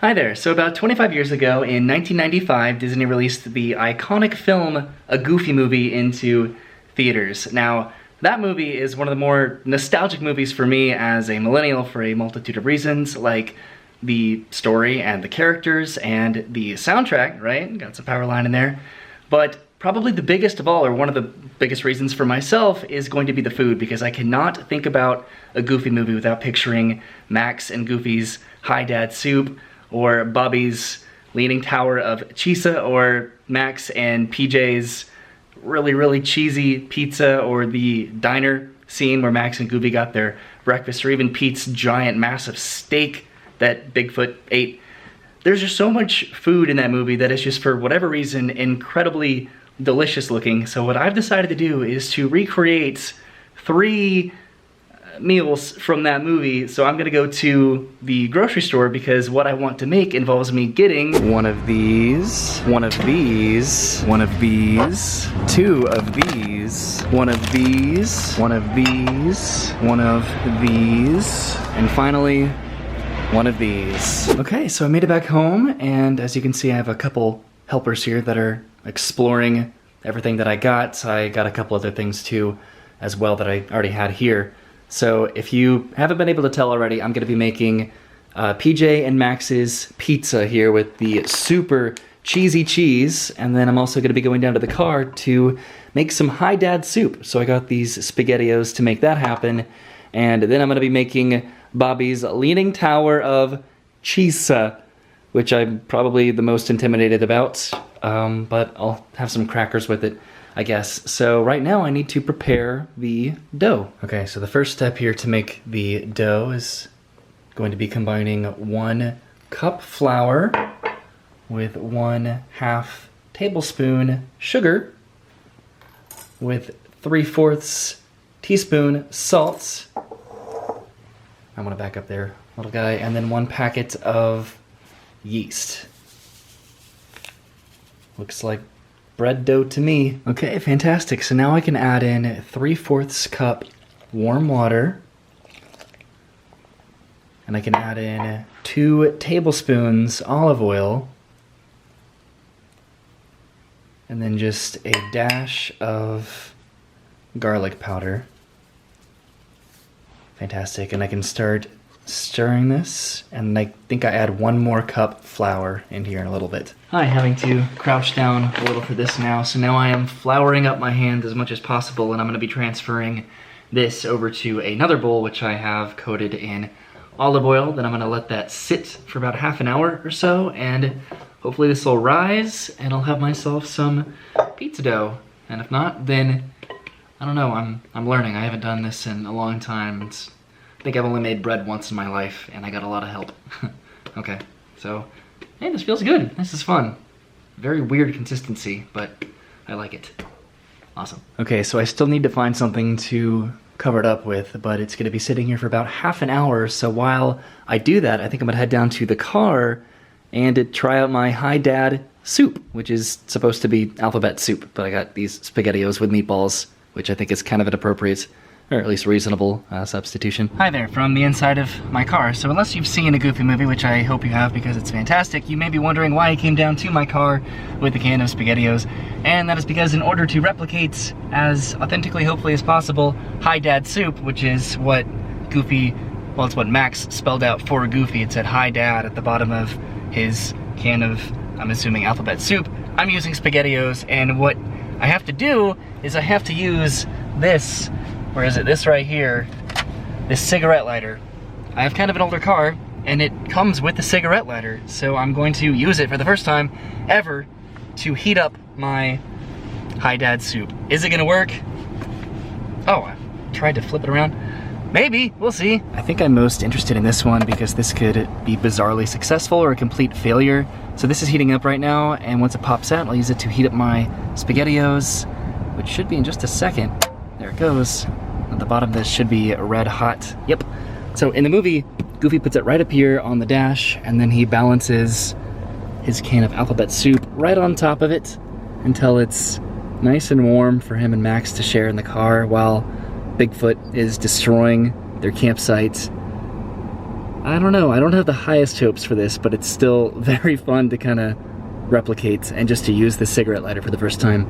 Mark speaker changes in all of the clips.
Speaker 1: Hi there. So about 25 years ago, in 1995, Disney released the iconic film A Goofy Movie into theaters. Now, that movie is one of the more nostalgic movies for me as a millennial for a multitude of reasons, like the story and the characters and the soundtrack, right? Got some power line in there. But probably the biggest of all, or one of the biggest reasons for myself, is going to be the food, because I cannot think about a Goofy movie without picturing Max and Goofy's Hi Dad Soup, or Bobby's Leaning Tower of Cheesa, or Max and PJ's really cheesy pizza, or the diner scene where Max and Goofy got their breakfast, or even Pete's giant massive steak that Bigfoot ate. There's just so much food in that movie that is just, for whatever reason, incredibly delicious looking. So what I've decided to do is to recreate 3 meals from that movie. So I'm gonna go to the grocery store because what I want to make involves me getting one of these, one of these, one of these, 2 of these, one of these, one of these, one of these, and finally one of these. Okay, so I made it back home, and as you can see, I have a couple helpers here that are exploring everything that I got. I got a couple other things too as well that I already had here. So if you haven't been able to tell already, I'm gonna be making PJ and Max's pizza here with the super cheesy cheese, and then I'm also gonna be going down to the car to make some Hi Dad soup. So I got these SpaghettiOs to make that happen, and then I'm gonna be making Bobby's Leaning Tower of Cheesa, which I'm probably the most intimidated about, but I'll have some crackers with it, I guess. So right now I need to prepare the dough. Okay, so the first step here to make the dough is going to be combining 1 cup flour with 1/2 tablespoon sugar with 3/4 teaspoon salt. I'm gonna back up there, little guy, and then 1 packet of yeast. Looks like bread dough to me. Okay, fantastic. So now I can add in 3/4 cup warm water. And I can add in 2 tablespoons olive oil. And then just a dash of garlic powder. Fantastic. And I can start stirring this, and I think I add 1 more cup flour in here in a little bit. Hi, having to crouch down a little for this now. So now I am flouring up my hand as much as possible, and I'm gonna be transferring this over to another bowl, which I have coated in olive oil. Then I'm gonna let that sit for about half an hour or so, and hopefully this will rise, and I'll have myself some pizza dough. And if not, then I don't know, I'm learning. I haven't done this in a long time. I think I've only made bread once in my life, and I got a lot of help. Okay, so, hey, this feels good. This is fun. Very weird consistency, but I like it. Awesome. Okay, so I still need to find something to cover it up with, but it's gonna be sitting here for about half an hour, so while I do that, I think I'm gonna head down to the car and try out my Hi Dad soup, which is supposed to be alphabet soup, but I got these SpaghettiOs with meatballs, which I think is kind of an appropriate, or at least reasonable, substitution. Hi there, from the inside of my car. So unless you've seen a Goofy movie, which I hope you have because it's fantastic, you may be wondering why I came down to my car with a can of SpaghettiOs. And that is because in order to replicate as authentically, hopefully, as possible, Hi Dad soup, which is what Goofy, well, it's what Max spelled out for Goofy. It said Hi Dad at the bottom of his can of, I'm assuming, alphabet soup. I'm using SpaghettiOs, and what I have to do is I have to use this, where is it, this right here, this cigarette lighter. I have kind of an older car, and it comes with the cigarette lighter, so I'm going to use it for the first time ever to heat up my Hi Dad soup. Is it gonna work? Oh, I tried to flip it around. Maybe, we'll see. I think I'm most interested in this one because this could be bizarrely successful or a complete failure. So this is heating up right now, and once it pops out, I'll use it to heat up my SpaghettiOs, which should be in just a second. There it goes. At the bottom, this should be red hot. Yep. So in the movie, Goofy puts it right up here on the dash, and then he balances his can of alphabet soup right on top of it until it's nice and warm for him and Max to share in the car while Bigfoot is destroying their campsite. I don't know, I don't have the highest hopes for this, but it's still very fun to kind of replicate and just to use the cigarette lighter for the first time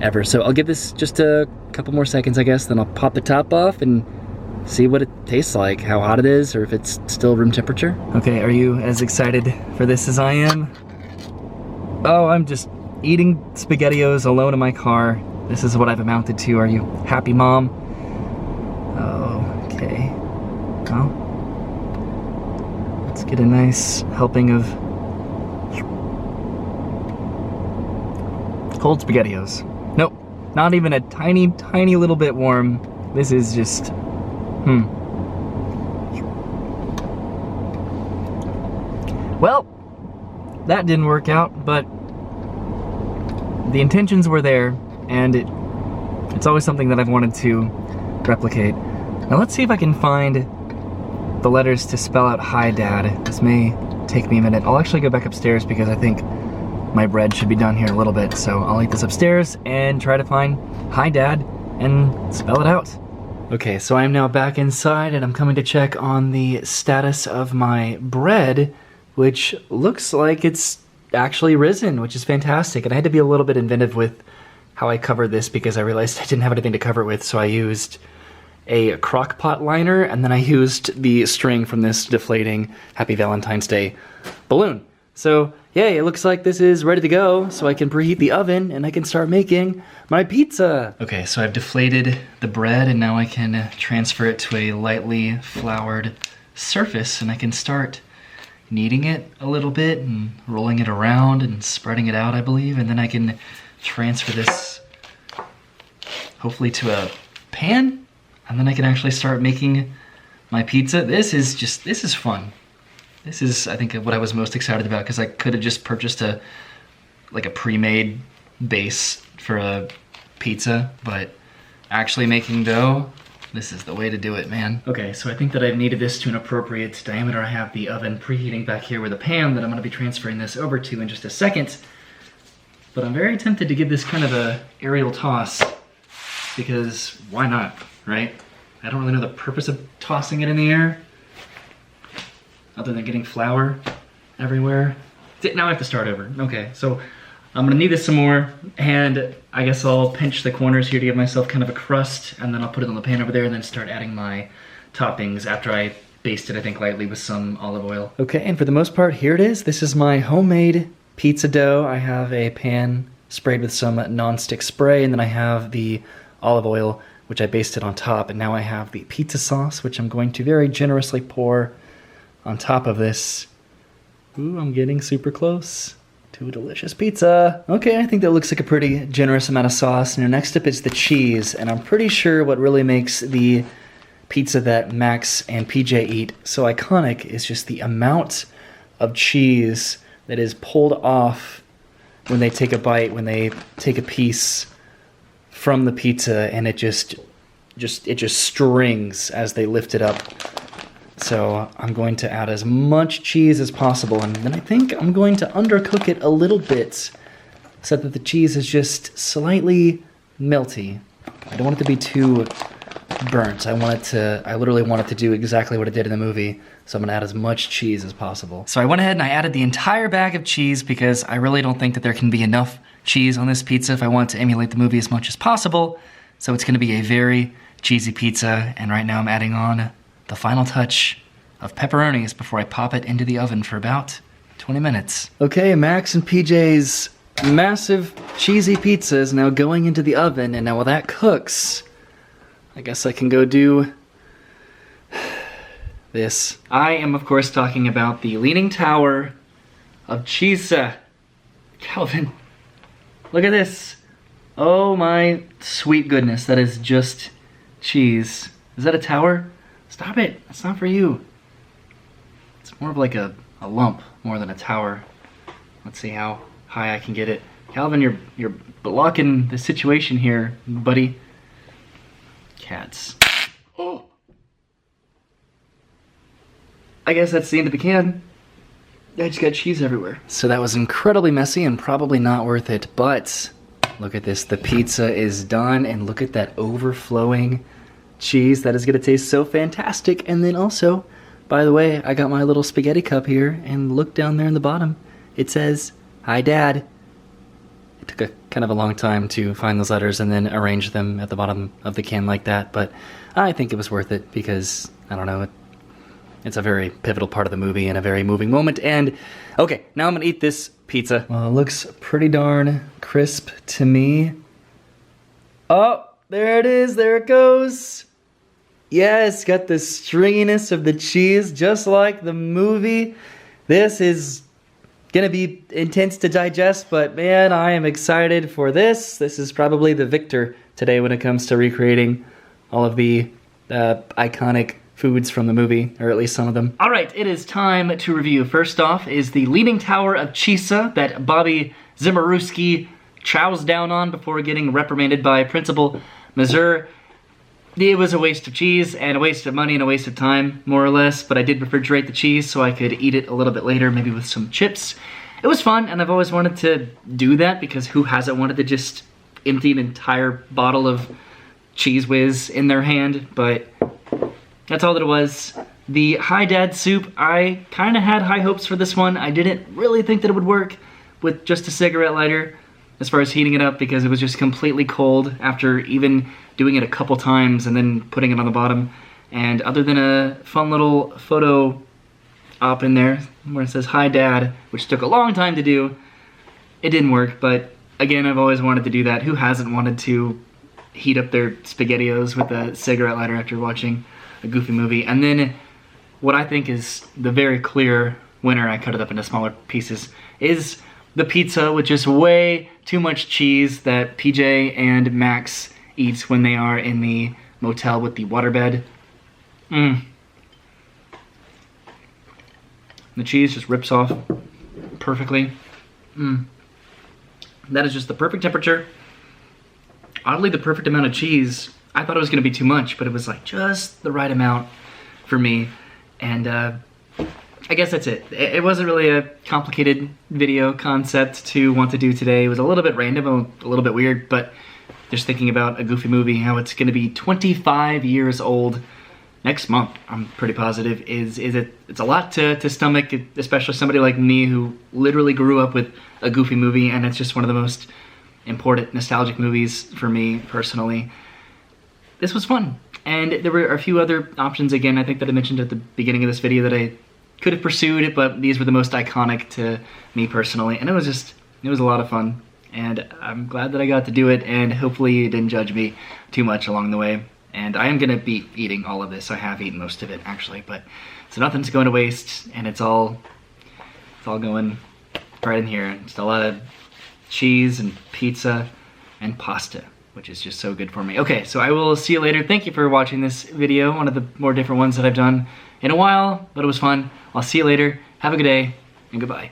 Speaker 1: ever. So I'll give this just a couple more seconds, I guess, then I'll pop the top off and see what it tastes like, how hot it is, or if it's still room temperature. Okay, are you as excited for this as I am? Oh, I'm just eating SpaghettiOs alone in my car. This is what I've amounted to. Are you happy, Mom? Oh, okay. Well, let's get a nice helping of cold SpaghettiOs. Nope, not even a tiny, tiny little bit warm. This is just, Well, that didn't work out, but the intentions were there, and it's always something that I've wanted to replicate. Now let's see if I can find the letters to spell out "Hi, Dad." This may take me a minute. I'll actually go back upstairs because I think my bread should be done here in a little bit, so I'll eat this upstairs and try to find "Hi, Dad" and spell it out. Okay, so I'm now back inside and I'm coming to check on the status of my bread, which looks like it's actually risen, which is fantastic. And I had to be a little bit inventive with how I covered this because I realized I didn't have anything to cover it with, so I used a crock pot liner and then I used the string from this deflating Happy Valentine's Day balloon. So yay, it looks like this is ready to go, so I can preheat the oven and I can start making my pizza. Okay, so I've deflated the bread and now I can transfer it to a lightly floured surface and I can start kneading it a little bit and rolling it around and spreading it out, I believe, and then I can transfer this hopefully to a pan and then I can actually start making my pizza. This is fun. This is, I think, what I was most excited about because I could have just purchased a pre-made base for a pizza, but actually making dough, this is the way to do it, man. Okay, so I think that I've kneaded this to an appropriate diameter. I have the oven preheating back here with a pan that I'm gonna be transferring this over to in just a second. But I'm very tempted to give this kind of a aerial toss because why not, right? I don't really know the purpose of tossing it in the air, other than getting flour everywhere. Now I have to start over. Okay, so I'm gonna knead this some more, and I guess I'll pinch the corners here to give myself kind of a crust, and then I'll put it on the pan over there and then start adding my toppings after I baste it, I think, lightly with some olive oil. Okay, and for the most part, here it is. This is my homemade pizza dough. I have a pan sprayed with some non-stick spray, and then I have the olive oil, which I basted on top, and now I have the pizza sauce, which I'm going to very generously pour on top of this. Ooh, I'm getting super close to a delicious pizza. Okay, I think that looks like a pretty generous amount of sauce. Now next up is the cheese, and I'm pretty sure what really makes the pizza that Max and PJ eat so iconic is just the amount of cheese that is pulled off when they take a bite, when they take a piece from the pizza, and it just strings as they lift it up. So I'm going to add as much cheese as possible, and then I think I'm going to undercook it a little bit so that the cheese is just slightly melty. I don't want it to be too burnt. I literally want it to do exactly what it did in the movie, so I'm gonna add as much cheese as possible. So I went ahead and I added the entire bag of cheese because I really don't think that there can be enough cheese on this pizza if I want to emulate the movie as much as possible. So it's gonna be a very cheesy pizza, and right now I'm adding on the final touch of pepperonis before I pop it into the oven for about 20 minutes. Okay, Max and PJ's massive cheesy pizza is now going into the oven, and now while that cooks, I guess I can go do this. I am, of course, talking about the Leaning Tower of Cheese. Calvin, look at this. Oh my sweet goodness, that is just cheese. Is that a tower? Stop it, that's not for you. It's more of like a lump more than a tower. Let's see how high I can get it. Calvin, you're blocking the situation here, buddy. Cats. Oh. I guess that's the end of the can. I just got cheese everywhere. So that was incredibly messy and probably not worth it, but look at this, the pizza is done, and look at that overflowing cheese. That is gonna taste so fantastic. And then also, by the way, I got my little spaghetti cup here, and look down there in the bottom. It says, "Hi, Dad." It took a kind of a long time to find those letters and then arrange them at the bottom of the can like that, but I think it was worth it because, I don't know, it's a very pivotal part of the movie and a very moving moment. And, okay, now I'm gonna eat this pizza. Well, it looks pretty darn crisp to me. Oh, there it is, there it goes. Yes, got the stringiness of the cheese, just like the movie. This is gonna be intense to digest, but man, I am excited for this. This is probably the victor today when it comes to recreating all of the iconic foods from the movie, or at least some of them. All right, it is time to review. First off is the Leaning Tower of Chisa that Bobby Zimmerowski chows down on before getting reprimanded by Principal Mazur. It was a waste of cheese and a waste of money and a waste of time, more or less, but I did refrigerate the cheese so I could eat it a little bit later, maybe with some chips. It was fun, and I've always wanted to do that because who hasn't wanted to just empty an entire bottle of Cheese Whiz in their hand, but that's all that it was. The Hi Dad soup, I kind of had high hopes for this one. I didn't really think that it would work with just a cigarette lighter as far as heating it up because it was just completely cold after even doing it a couple times and then putting it on the bottom. And other than a fun little photo op in there where it says Hi Dad, which took a long time to do, it didn't work. But again, I've always wanted to do that. Who hasn't wanted to heat up their SpaghettiOs with a cigarette lighter after watching a Goofy movie? And then what I think is the very clear winner, I cut it up into smaller pieces, is the pizza with just way too much cheese that PJ and Max eats when they are in the motel with the waterbed. The cheese just rips off perfectly. That is just the perfect temperature. Oddly, the perfect amount of cheese. I thought it was gonna be too much, but it was like just the right amount for me. And I guess that's it. It wasn't really a complicated video concept to want to do today. It was a little bit random, a little bit weird, but just thinking about a Goofy movie, how it's gonna be 25 years old next month, I'm pretty positive, it's a lot to stomach, especially somebody like me who literally grew up with a Goofy movie, and it's just one of the most important nostalgic movies for me personally. This was fun, and there were a few other options, again, I think that I mentioned at the beginning of this video that I could have pursued, but these were the most iconic to me personally, and it was a lot of fun, and I'm glad that I got to do it, and hopefully you didn't judge me too much along the way. And I am gonna be eating all of this. I have eaten most of it actually, but so nothing's going to waste, and it's all going right in here. Just a lot of cheese and pizza and pasta, which is just so good for me. Okay, so I will see you later. Thank you for watching this video, one of the more different ones that I've done in a while, but it was fun. I'll see you later. Have a good day, and goodbye.